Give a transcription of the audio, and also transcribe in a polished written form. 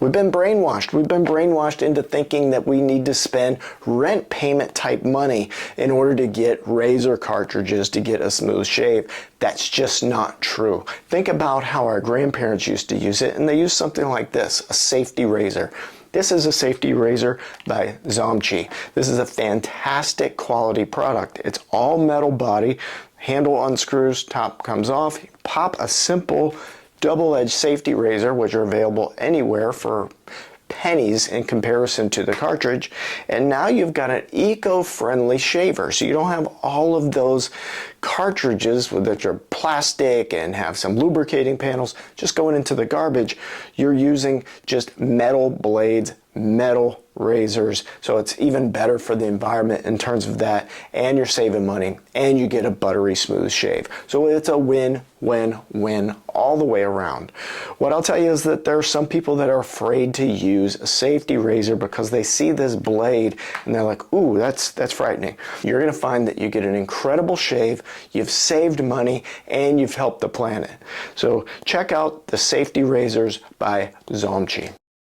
We've been brainwashed. We've been brainwashed into thinking that we need to spend rent payment type money in order to get razor cartridges to get a smooth shave. That's just not true. Think about how our grandparents used to use it, and they used something like this, a safety razor. This is a safety razor by Zomchi. This is a fantastic quality product. It's all metal body, handle unscrews, top comes off, pop a simple double-edged safety razor, which are available anywhere for pennies in comparison to the cartridge, and now you've got an eco-friendly shaver, so you don't have all of those cartridges that are plastic and have some lubricating panels just going into the garbage. You're using just metal blades, metal razors, so it's even better for the environment in terms of that, and you're saving money, and you get a buttery smooth shave. So it's a win-win-win all the way around. What I'll tell you is that there are some people that are afraid to use a safety razor because they see this blade and they're like, ooh, that's frightening. You're going to find that you get an incredible shave, you've saved money, and you've helped the planet. So check out the safety razors by Zomchi.